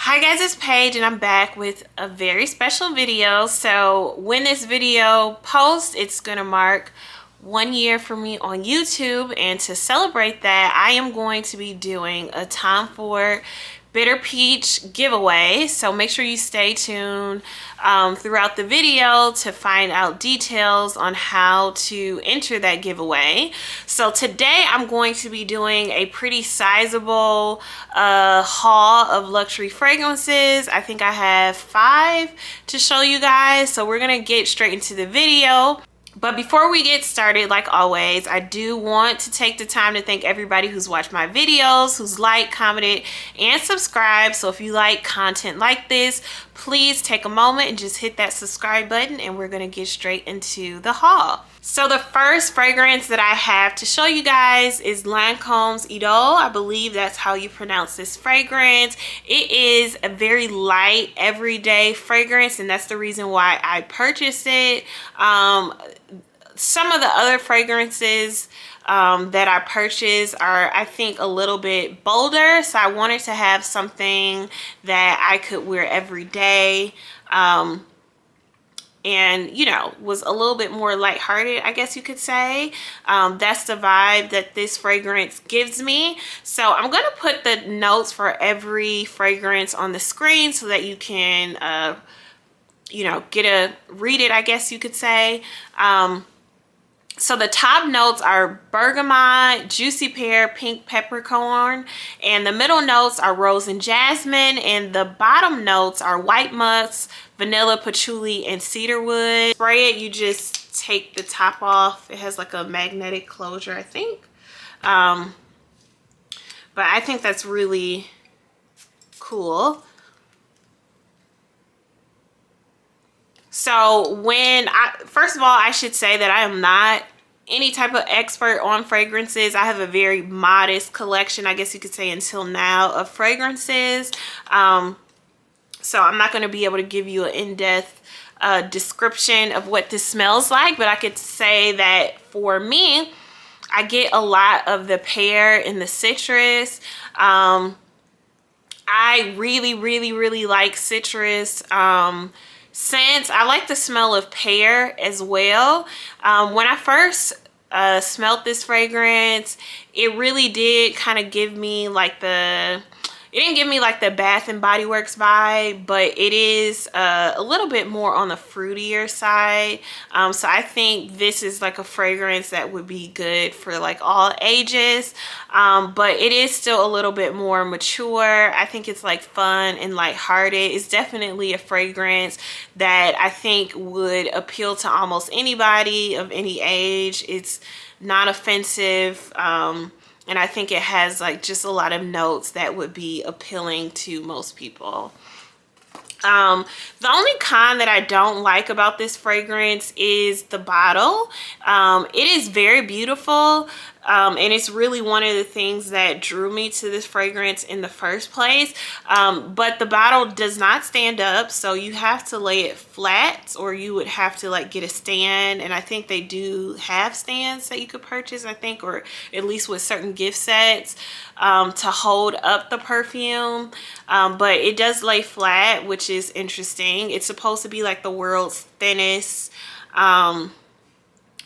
Hi guys, it's Paige and I'm back with a very special video. So when this video posts, it's gonna mark 1 year for me on YouTube, and to celebrate that, I am going to be doing a Tom Ford Bitter Peach giveaway. So make sure you stay tuned throughout the video to find out details on how to enter that giveaway. So today I'm going to be doing a pretty sizable haul of luxury fragrances. I think I have 5 to show you guys. So we're gonna get straight into the video. But before we get started, like always, I do want to take the time to thank everybody who's watched my videos, who's liked, commented, and subscribed. So if you like content like this, please take a moment and just hit that subscribe button, and we're going to get straight into the haul. So the first fragrance that I have to show you guys is Lancome's Idole. I believe that's how you pronounce this fragrance. It is a very light, everyday fragrance, and that's the reason why I purchased it. Some of the other fragrances that I purchased are, I think, a little bit bolder. So I wanted to have something that I could wear every day. And you know, was a little bit more lighthearted, I guess you could say. That's the vibe that this fragrance gives me. So I'm gonna put the notes for every fragrance on the screen so that you can you know, read it, I guess you could say. So the top notes are bergamot, juicy pear, pink peppercorn, and the middle notes are rose and jasmine, and the bottom notes are white musk, vanilla, patchouli, and cedarwood. Spray it, you just take the top off. It has like a magnetic closure, I think. But I think that's really cool. So first of all, I should say that I am not any type of expert on fragrances. I have a very modest collection, I guess you could say, until now, of fragrances. So I'm not going to be able to give you an in-depth description of what this smells like, but I could say that for me, I get a lot of the pear and the citrus. I really like citrus scents. I like the smell of pear as well. When I first smelled this fragrance, it really did kind of give me like it didn't give me like the Bath and Body Works vibe, but it is a little bit more on the fruitier side. So I think this is like a fragrance that would be good for like all ages. But it is still a little bit more mature. I think it's like fun and lighthearted. It's definitely a fragrance that I think would appeal to almost anybody of any age. It's not offensive. And I think it has like just a lot of notes that would be appealing to most people. The only con that I don't like about this fragrance is the bottle. It is very beautiful. And it's really one of the things that drew me to this fragrance in the first place. But the bottle does not stand up, so you have to lay it flat, or you would have to like get a stand. And I think they do have stands that you could purchase, I think, or at least with certain gift sets to hold up the perfume. But it does lay flat, which is interesting. It's supposed to be like the world's thinnest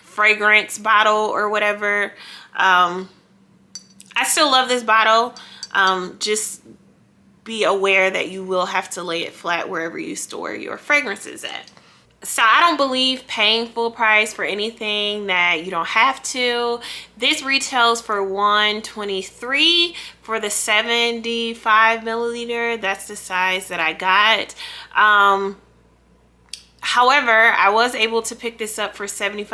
fragrance bottle or whatever. I still love this bottle. Just be aware that you will have to lay it flat wherever you store your fragrances at. So I don't believe paying full price for anything that you don't have to. This retails for $123 for the 75 milliliter. That's the size that I got. However, I was able to pick this up for $75,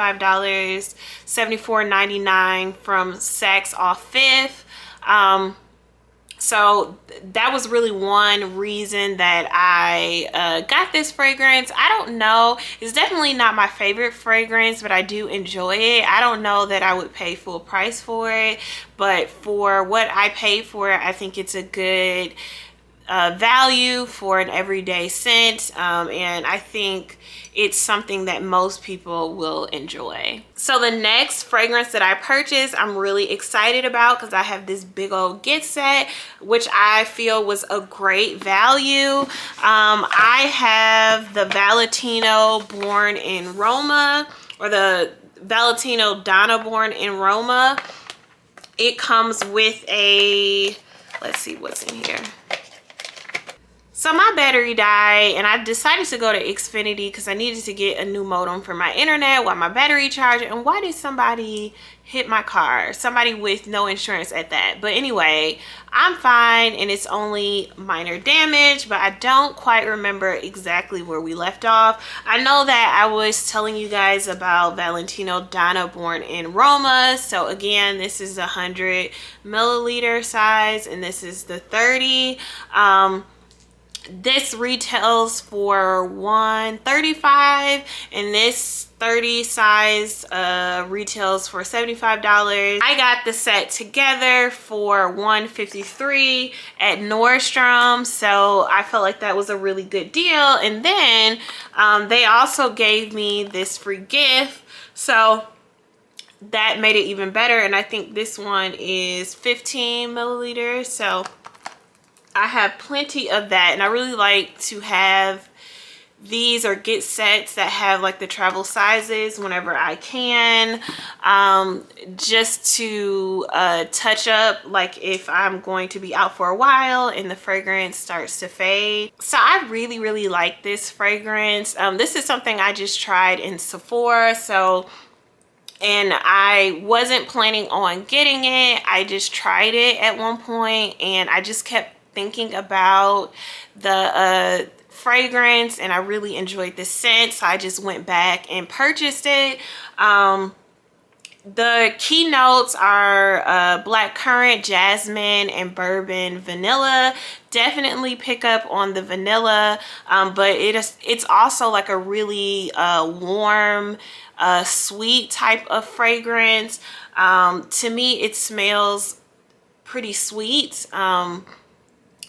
$74.99 from Saks Off Fifth. So that was really one reason that I got this fragrance. I don't know. It's definitely not my favorite fragrance, but I do enjoy it. I don't know that I would pay full price for it, but for what I paid for it, I think it's a good value for an everyday scent, and I think it's something that most people will enjoy. So the next fragrance that I purchased, I'm really excited about because I have this big old gift set, which I feel was a great value. I have the Valentino Born in Roma, or the Valentino Donna Born in Roma. It comes with a, let's see what's in here. So my battery died and I decided to go to Xfinity because I needed to get a new modem for my internet while my battery charged. And why did somebody hit my car? Somebody with no insurance at that. But anyway, I'm fine and it's only minor damage, but I don't quite remember exactly where we left off. I know that I was telling you guys about Valentino Donna Born in Roma. So again, this is 100 milliliter size and this is the 30. This retails for $135 and this 30 size retails for $75. I got the set together for $153 at Nordstrom, so I felt like that was a really good deal. And then they also gave me this free gift, so that made it even better. And I think this one is 15 milliliters, so I have plenty of that. And I really like to have these or get sets that have like the travel sizes whenever I can, just to touch up, like if I'm going to be out for a while and the fragrance starts to fade. So I really like this fragrance. This is something I just tried in Sephora, and I wasn't planning on getting it. I just tried it at one point and I just kept thinking about the fragrance and I really enjoyed the scent, so I just went back and purchased it. The key notes are black currant, jasmine, and bourbon vanilla. Definitely pick up on the vanilla, but it's also like a really warm, sweet type of fragrance. To me, it smells pretty sweet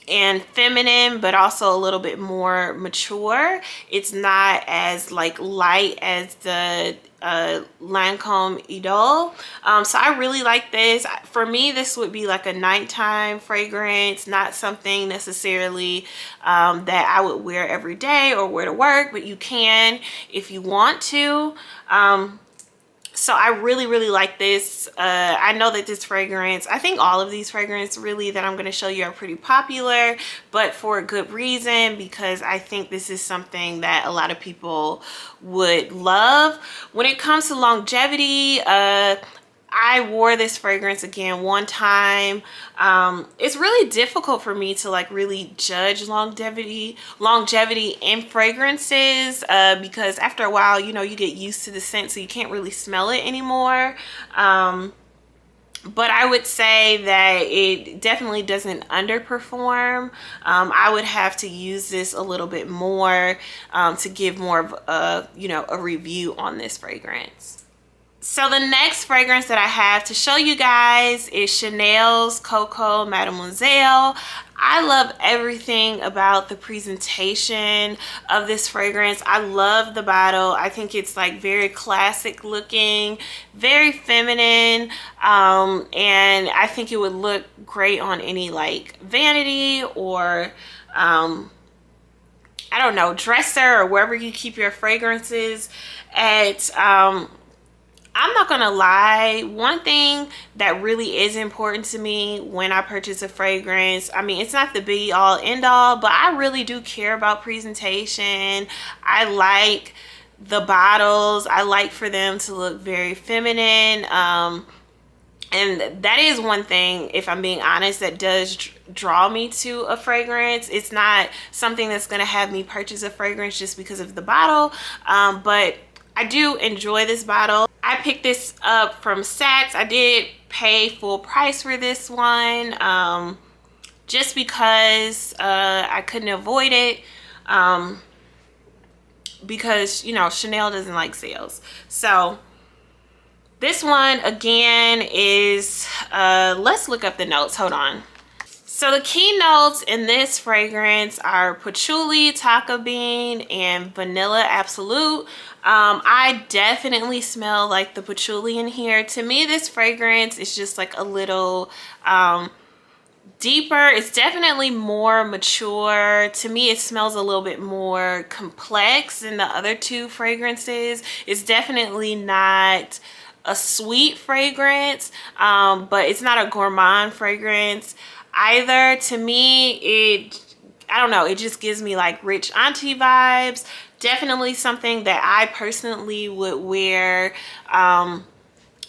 and feminine, but also a little bit more mature. It's not as like light as the Lancome Idole. So I really like this. For me, this would be like a nighttime fragrance, not something necessarily that I would wear every day or wear to work, but you can if you want to. So I really like this. I know that this fragrance, I think all of these fragrances really that I'm going to show you are pretty popular, but for a good reason, because I think this is something that a lot of people would love. When it comes to longevity, I wore this fragrance again one time. It's really difficult for me to like really judge longevity in fragrances, because after a while, you know, you get used to the scent, so you can't really smell it anymore. But I would say that it definitely doesn't underperform. I would have to use this a little bit more to give more of a, you know, a review on this fragrance. So the next fragrance that I have to show you guys is Chanel's Coco Mademoiselle. I love everything about the presentation of this fragrance. I love the bottle. I think it's like very classic looking, very feminine, and I think it would look great on any like vanity or I don't know, dresser or wherever you keep your fragrances at. I'm not gonna lie, one thing that really is important to me when I purchase a fragrance, I mean, it's not the be all end all, but I really do care about presentation. I like the bottles. I like for them to look very feminine. And that is one thing, if I'm being honest, that does draw me to a fragrance. It's not something that's gonna have me purchase a fragrance just because of the bottle, but I do enjoy this bottle. I picked this up from Saks. I did pay full price for this one, just because I couldn't avoid it, because, you know, Chanel doesn't like sales. So this one again is, let's look up the notes, hold on. So the keynotes in this fragrance are patchouli, tonka bean, and vanilla absolute. I definitely smell like the patchouli in here. To me, this fragrance is just like a little deeper. It's definitely more mature. To me, it smells a little bit more complex than the other two fragrances. It's definitely not a sweet fragrance, but it's not a gourmand fragrance either. To me, I don't know, it just gives me like rich auntie vibes. Definitely something that I personally would wear at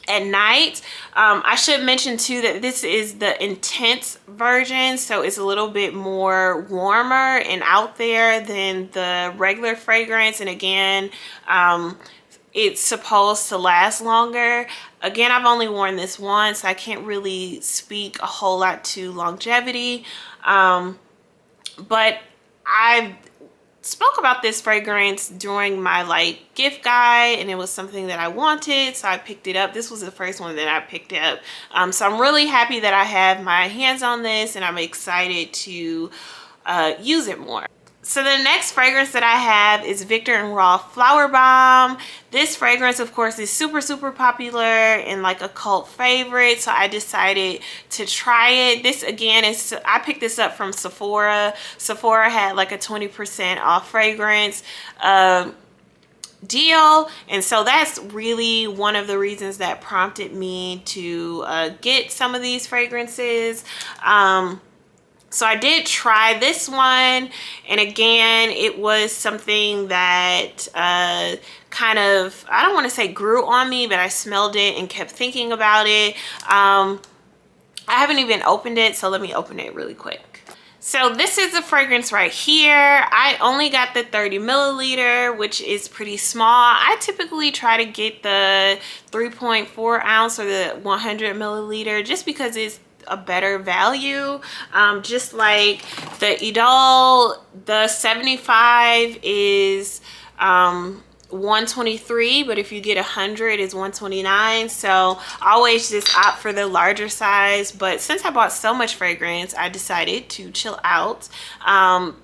night. I should mention too that this is the intense version, so it's a little bit more warmer and out there than the regular fragrance. And again, it's supposed to last longer. Again, I've only worn this once. I can't really speak a whole lot to longevity, but I spoke about this fragrance during my like gift guide, and it was something that I wanted, so I picked it up. This was the first one that I picked up, so I'm really happy that I have my hands on this, and I'm excited to use it more. So the next fragrance that I have is Viktor and Rolf Flowerbomb. This fragrance, of course, is super popular and like a cult favorite, so I decided to try it. This again is, I picked this up from Sephora. Sephora had like a 20% off fragrance deal, and so that's really one of the reasons that prompted me to get some of these fragrances. So I did try this one, and again, it was something that kind of, I don't want to say grew on me, but I smelled it and kept thinking about it. I haven't even opened it, so let me open it really quick. So this is the fragrance right here. I only got the 30 milliliter, which is pretty small. I typically try to get the 3.4 ounce or the 100 milliliter just because it's a better value. Just like the Idole, the 75 is 123, but if you get 100 is 129. So always just opt for the larger size, but since I bought so much fragrance, I decided to chill out.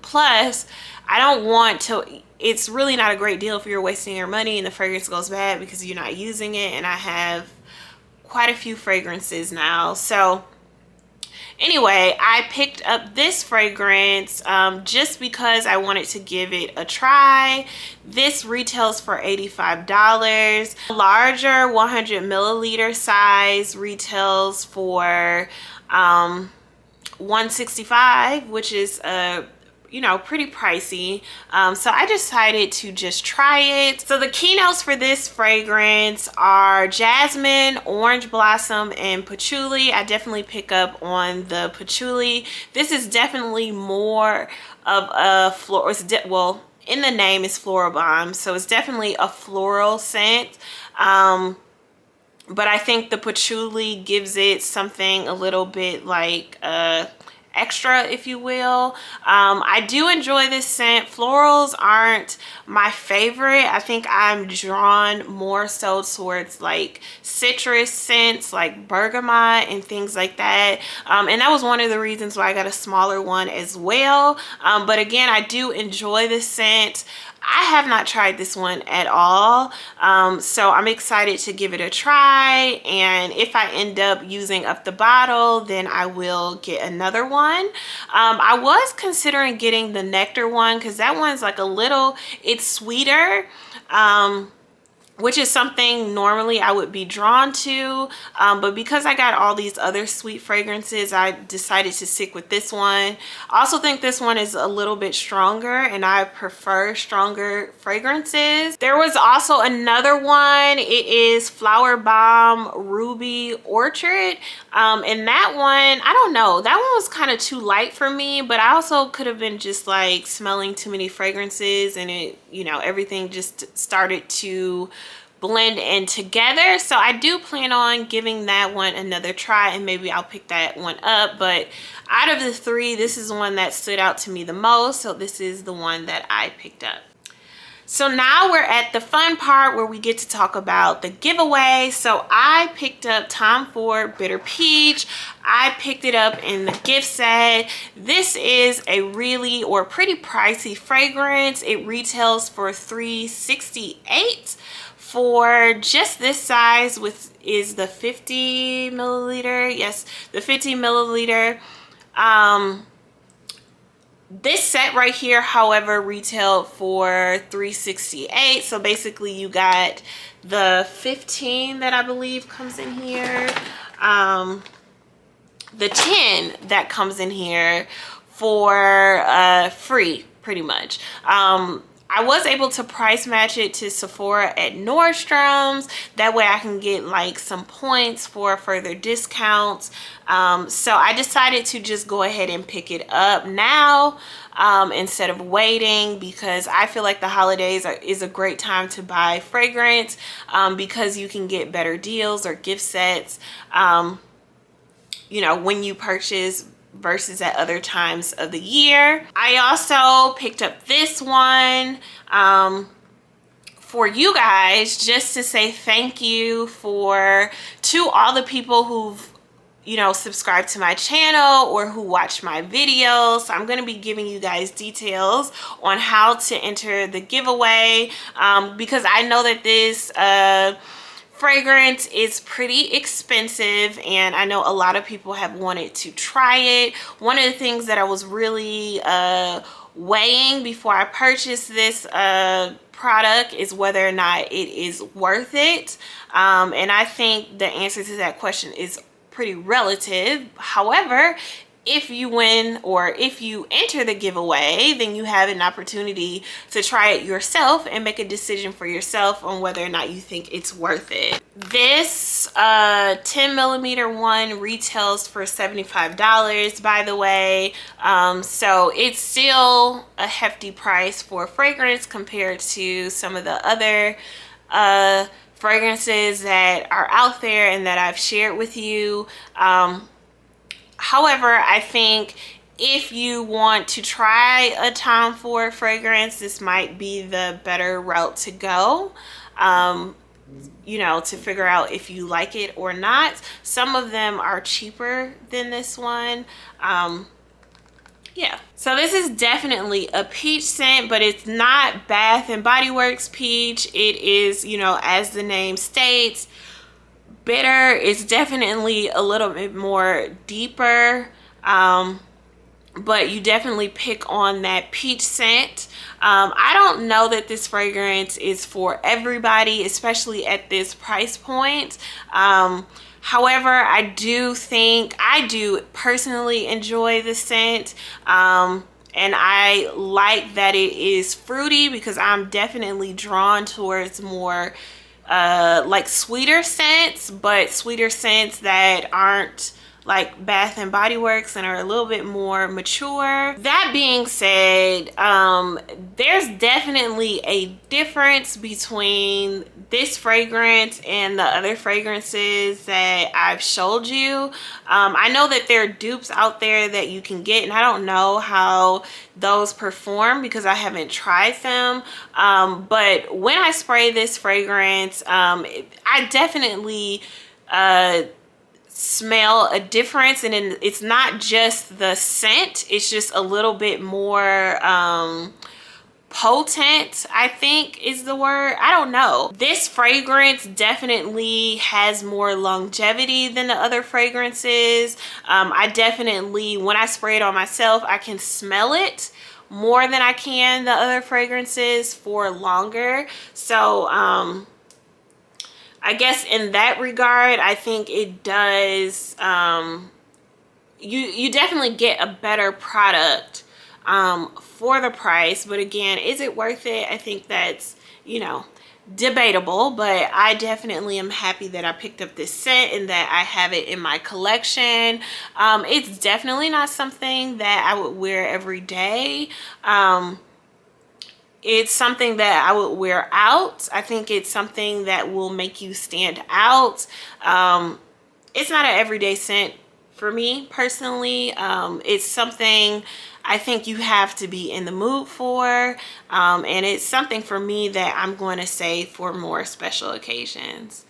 Plus I don't want to, it's really not a great deal if you're wasting your money and the fragrance goes bad because you're not using it, and I have quite a few fragrances now. So anyway, I picked up this fragrance just because I wanted to give it a try. This retails for $85. Larger 100 milliliter size retails for $165, which is you know, pretty pricey. So I decided to just try it. So the keynotes for this fragrance are jasmine, orange blossom, and patchouli. I definitely pick up on the patchouli. This is definitely more of a floral, well, in the name is Flowerbomb, so it's definitely a floral scent. But I think the patchouli gives it something a little bit like extra, if you will. I do enjoy this scent. Florals aren't my favorite. I think I'm drawn more so towards like citrus scents like bergamot and things like that, and that was one of the reasons why I got a smaller one as well. But again, I do enjoy this scent. I have not tried this one at all, so I'm excited to give it a try, and if I end up using up the bottle, then I will get another one. I was considering getting the nectar one because that one's like a little, it's sweeter, which is something normally I would be drawn to, but because I got all these other sweet fragrances, I decided to stick with this one. I also think this one is a little bit stronger, and I prefer stronger fragrances. There was also another one. It is Flowerbomb Ruby Orchard, and that one, I don't know, that one was kind of too light for me, but I also could have been just like smelling too many fragrances, and it, you know, everything just started to blend in together. So I do plan on giving that one another try, and maybe I'll pick that one up. But out of the three, this is one that stood out to me the most, so this is the one that I picked up. So now we're at the fun part where we get to talk about the giveaway. So I picked up Tom Ford Bitter Peach. I picked it up in the gift set. This is a really or pretty pricey fragrance. It retails for $3.68 for just this size, which is the 50 milliliter. Yes, the 50 milliliter. This set right here, however, retailed for $3.68. So basically you got the 15 that I believe comes in here, the 10 that comes in here for free, pretty much. I was able to price match it to Sephora at Nordstrom's. That way I can get like some points for further discounts. So I decided to just go ahead and pick it up now instead of waiting, because I feel like the holidays is a great time to buy fragrance because you can get better deals or gift sets, you know, when you purchase versus at other times of the year. I also picked up this one for you guys, just to say thank you to all the people who've, you know, subscribed to my channel or who watch my videos. So I'm going to be giving you guys details on how to enter the giveaway because I know that this fragrance is pretty expensive and I know a lot of people have wanted to try it. One of the things that I was really weighing before I purchased this product is whether or not it is worth it, and I think the answer to that question is pretty relative. However, if you win or if you enter the giveaway, then you have an opportunity to try it yourself and make a decision for yourself on whether or not you think it's worth it. This 10 millimeter one retails for $75, by the way. So it's still a hefty price for a fragrance compared to some of the other fragrances that are out there and that I've shared with you. However, I think if you want to try a Tom Ford fragrance, this might be the better route to go, you know, to figure out if you like it or not. Some of them are cheaper than this one. Yeah, so this is definitely a peach scent, but it's not Bath and Body Works peach. It is, you know, as the name states, bitter. It's definitely a little bit more deeper, but you definitely pick on that peach scent. I don't know that this fragrance is for everybody, especially at this price point. However, I do personally enjoy the scent, and I like that it is fruity because I'm definitely drawn towards more like sweeter scents, but sweeter scents that aren't like Bath and Body Works and are a little bit more mature. That being said, there's definitely a difference between this fragrance and the other fragrances that I've showed you. I know that there are dupes out there that you can get, and I don't know how those perform because I haven't tried them. But when I spray this fragrance, I definitely smell a difference, and it's not just the scent, it's just a little bit more potent, I think is the word. I don't know. This fragrance definitely has more longevity than the other fragrances. I definitely, when I spray it on myself, I can smell it more than I can the other fragrances for longer. So I guess in that regard, I think it does, you definitely get a better product for the price. But again, is it worth it? I think that's, you know, debatable, but I definitely am happy that I picked up this scent and that I have it in my collection. It's definitely not something that I would wear every day. It's something that I would wear out. I think it's something that will make you stand out. It's not an everyday scent for me personally. It's something I think you have to be in the mood for, and it's something for me that I'm going to save for more special occasions.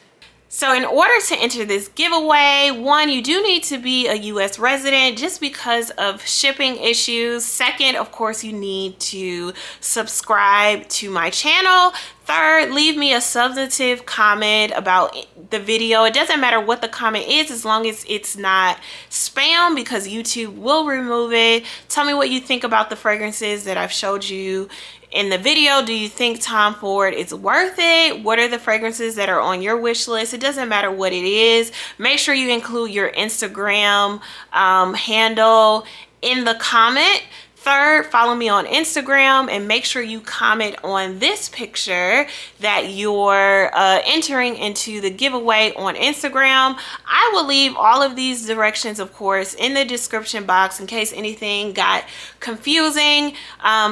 So in order to enter this giveaway, one, you do need to be a US resident just because of shipping issues. Second, of course, you need to subscribe to my channel. Third, leave me a substantive comment about the video. It doesn't matter what the comment is as long as it's not spam, because YouTube will remove it. Tell me what you think about the fragrances that I've showed you in the video. Do you think Tom Ford is worth it? What are the fragrances that are on your wish list? It doesn't matter what it is. Make sure you include your Instagram handle in the comment. Third, follow me on Instagram and make sure you comment on this picture that you're entering into the giveaway on Instagram. I will leave all of these directions, of course, in the description box in case anything got confusing.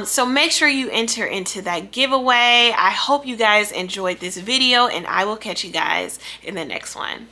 So make sure you enter into that giveaway. I hope you guys enjoyed this video, and I will catch you guys in the next one.